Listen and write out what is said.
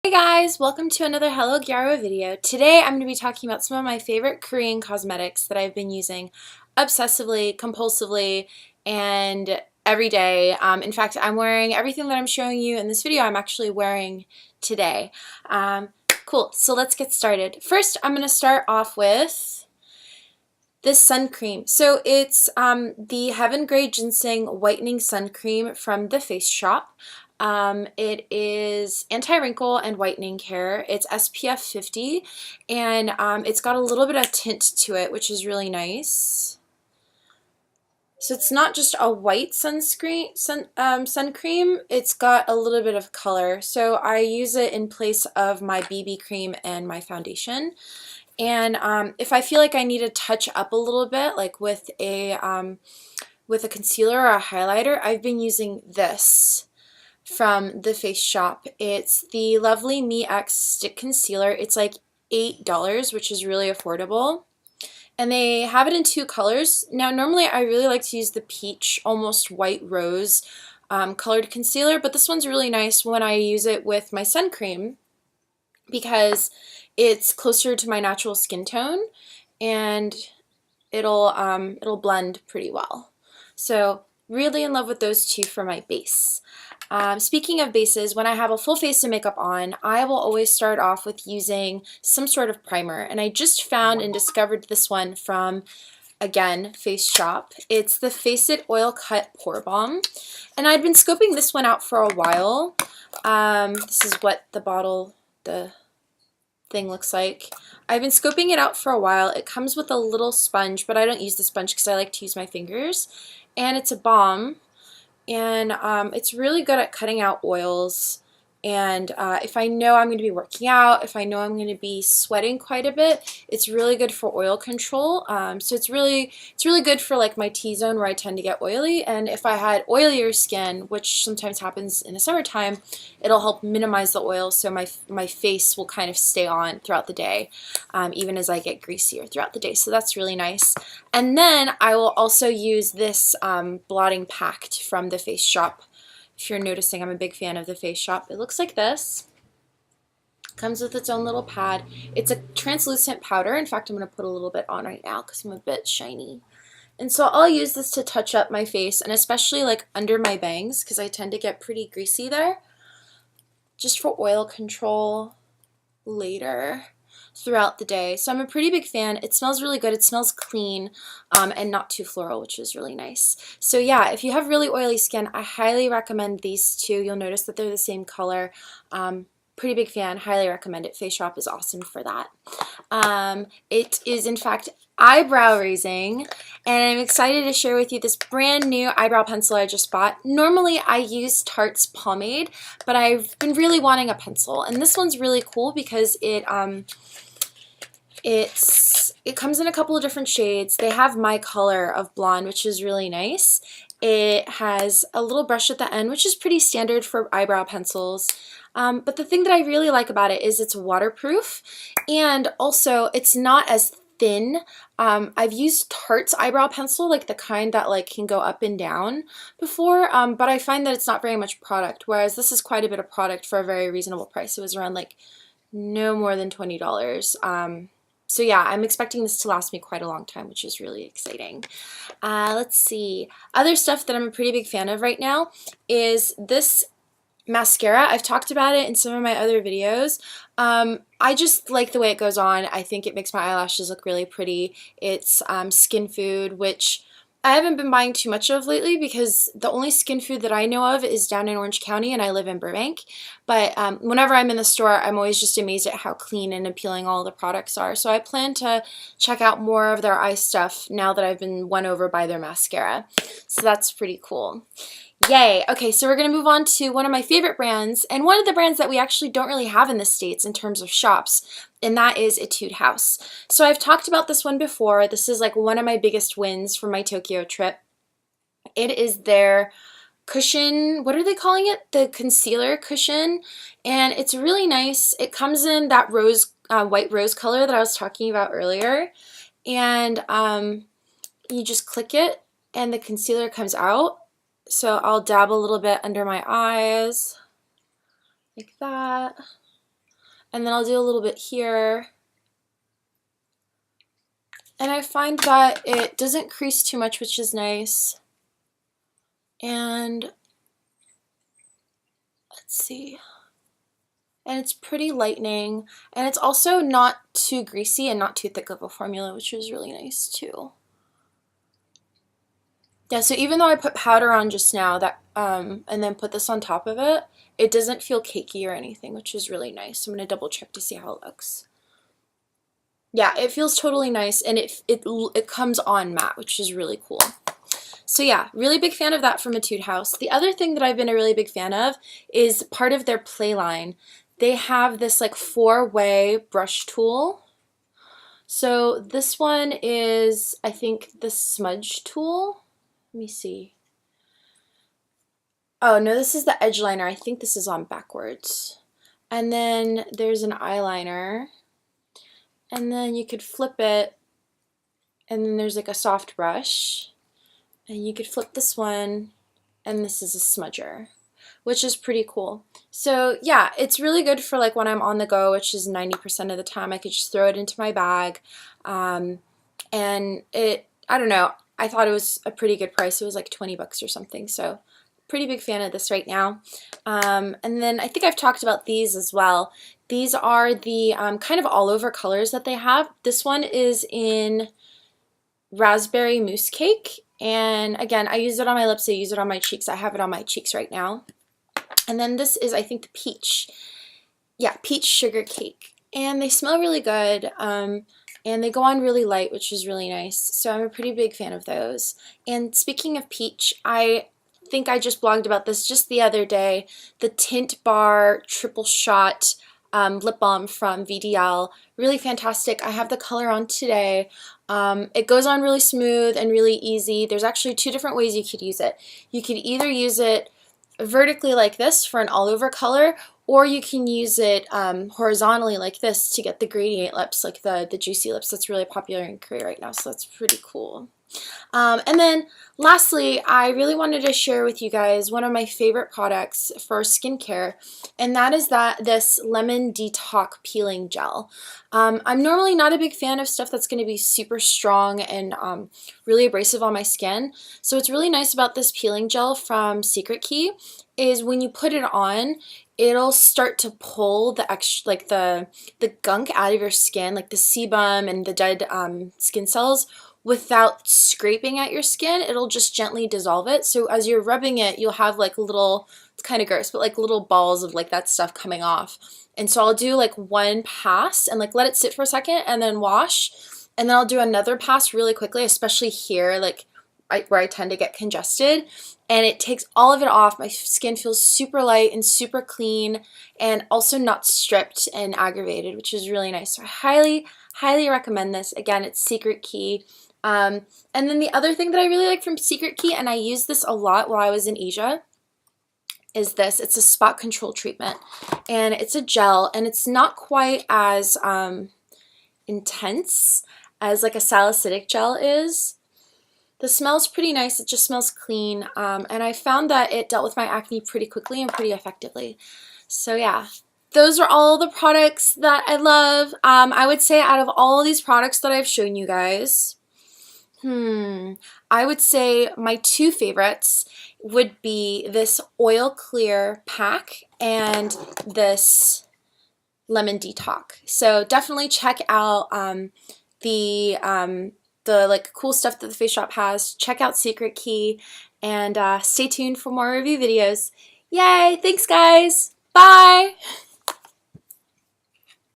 Hey guys, welcome to another Hello Gyaru video. Today I'm going to be talking about some of my favorite Korean cosmetics that I've been using obsessively, compulsively, and every day. In fact, I'm wearing everything that I'm showing you in this video I'm actually wearing today. Cool, so let's get started. First, I'm going to start off with this sun cream. So it's the Heaven Gray Ginseng Whitening Sun Cream from The Face Shop. It is anti-wrinkle and whitening care. It's SPF 50 and it's got a little bit of tint to it, which is really nice. So it's not just a white sun cream, it's got a little bit of color. So I use it in place of my BB cream and my foundation. And if I feel like I need to touch up a little bit, like with a concealer or a highlighter, I've been using this from The Face Shop. It's the Lovely Me X Stick Concealer. It's like $8, which is really affordable. And they have it in two colors. Now, normally I really like to use the peach, almost white rose colored concealer, but this one's really nice when I use it with my sun cream because it's closer to my natural skin tone and it'll blend pretty well. So really in love with those two for my base. Speaking of bases, when I have a full face of makeup on, I will always start off with using some sort of primer. And I just found and discovered this one from, again, Face Shop. It's the Face It Oil Cut Pore Balm. And I'd been scoping this one out for a while. This is what the thing looks like. I've been scoping it out for a while. It comes with a little sponge, but I don't use the sponge because I like to use my fingers. And it's a balm. And it's really good at cutting out oils. And if I know I'm going to be working out, if I know I'm going to be sweating quite a bit, it's really good for oil control. So it's really good for like my T-zone where I tend to get oily. And if I had oilier skin, which sometimes happens in the summertime, it'll help minimize the oil so my face will kind of stay on throughout the day, even as I get greasier throughout the day. So that's really nice. And then I will also use this blotting pact from The Face Shop. If you're noticing, I'm a big fan of The Face Shop. It looks like this. Comes with its own little pad. It's a translucent powder. In fact, I'm going to put a little bit on right now because I'm a bit shiny. And so I'll use this to touch up my face, and especially like under my bangs because I tend to get pretty greasy there. Just for oil control later throughout the day. So I'm a pretty big fan. It smells really good. It smells clean and not too floral, which is really nice. So yeah, if you have really oily skin, I highly recommend these two. You'll notice that they're the same color. Pretty big fan. Highly recommend it. Face Shop is awesome for that. It is in fact eyebrow raising, and I'm excited to share with you this brand new eyebrow pencil I just bought. Normally I use Tarte's pomade, but I've been really wanting a pencil, and this one's really cool because it comes in a couple of different shades. They have my color of blonde, which is really nice. It has a little brush at the end, which is pretty standard for eyebrow pencils. But the thing that I really like about it is it's waterproof, and also it's not as thin. I've used Tarte's eyebrow pencil, like the kind that like can go up and down before, but I find that it's not very much product, whereas this is quite a bit of product for a very reasonable price. It was around like no more than $20. So yeah, I'm expecting this to last me quite a long time, which is really exciting. Let's see. Other stuff that I'm a pretty big fan of right now is this mascara. I've talked about it in some of my other videos. I just like the way it goes on. I think it makes my eyelashes look really pretty. It's Skin Food, which I haven't been buying too much of lately because the only Skin Food that I know of is down in Orange County and I live in Burbank. But whenever I'm in the store, I'm always just amazed at how clean and appealing all the products are. So I plan to check out more of their eye stuff now that I've been won over by their mascara. So that's pretty cool. Yay! Okay, so we're going to move on to one of my favorite brands, and one of the brands that we actually don't really have in the States in terms of shops, and that is Etude House. So I've talked about this one before. This is like one of my biggest wins from my Tokyo trip. It is their cushion, what are they calling it? The concealer cushion, and it's really nice. It comes in that rose, white rose color that I was talking about earlier, and you just click it, and the concealer comes out. So I'll dab a little bit under my eyes, like that. and then I'll do a little bit here. And I find that it doesn't crease too much, which is nice. And let's see. And it's pretty lightening, and it's also not too greasy and not too thick of a formula, which is really nice too. Yeah, so even though I put powder on just now, that and then put this on top of it, it doesn't feel cakey or anything, which is really nice. I'm gonna double check to see how it looks. Yeah, it feels totally nice, and it comes on matte, which is really cool. So yeah, really big fan of that from Etude House. The other thing that I've been a really big fan of is part of their play line. They have this like 4-way brush tool. So this one is, I think, the smudge tool. Let me see. Oh no, this is the edge liner. I think this is on backwards. And then there's an eyeliner. And then you could flip it, and then there's like a soft brush. And you could flip this one, and this is a smudger, which is pretty cool. So yeah, it's really good for like when I'm on the go, which is 90% of the time. I could just throw it into my bag. And I don't know, I thought it was a pretty good price. It was like 20 bucks or something. So pretty big fan of this right now. And then I think I've talked about these as well. These are the kind of all over colors that they have. This one is in Raspberry Mousse Cake. And again, I use it on my lips, I use it on my cheeks. I have it on my cheeks right now. And then this is, I think, the peach. Yeah, peach sugar cake. And they smell really good. And they go on really light, which is really nice. So I'm a pretty big fan of those. And speaking of peach, I think I just blogged about this just the other day. The Tint Bar Triple Shot lip balm from VDL. Really fantastic. I have the color on today. It goes on really smooth and really easy. There's actually 2 different ways you could use it. You could either use it vertically like this for an all over color, or you can use it horizontally like this to get the gradient lips, like the juicy lips. That's really popular in Korea right now, so that's pretty cool. And then lastly, I really wanted to share with you guys one of my favorite products for skincare, and that is this Lemon Detox Peeling Gel. I'm normally not a big fan of stuff that's going to be super strong and really abrasive on my skin, so what's really nice about this peeling gel from Secret Key is when you put it on, it'll start to pull the extra, like the gunk out of your skin, like the sebum and the dead skin cells, without scraping at your skin. It'll just gently dissolve it. So as you're rubbing it, you'll have like little, it's kind of gross, but like little balls of like that stuff coming off. And so I'll do like one pass and like let it sit for a second and then wash. And then I'll do another pass really quickly, especially here, like where I tend to get congested. And it takes all of it off. My skin feels super light and super clean, and also not stripped and aggravated, which is really nice. So I highly, highly recommend this. Again, it's Secret Key. And then the other thing that I really like from Secret Key, and I used this a lot while I was in Asia, is this. It's a spot control treatment, and it's a gel, and it's not quite as intense as like a salicylic gel is. The smell's pretty nice. It just smells clean, and I found that it dealt with my acne pretty quickly and pretty effectively. So yeah, those are all the products that I love. I would say out of all of these products that I've shown you guys, I would say my 2 favorites would be this Oil Clear pack and this Lemon Detox. So definitely check out the like cool stuff that the Face Shop has. Check out Secret Key, and stay tuned for more review videos. Yay! Thanks guys! Bye!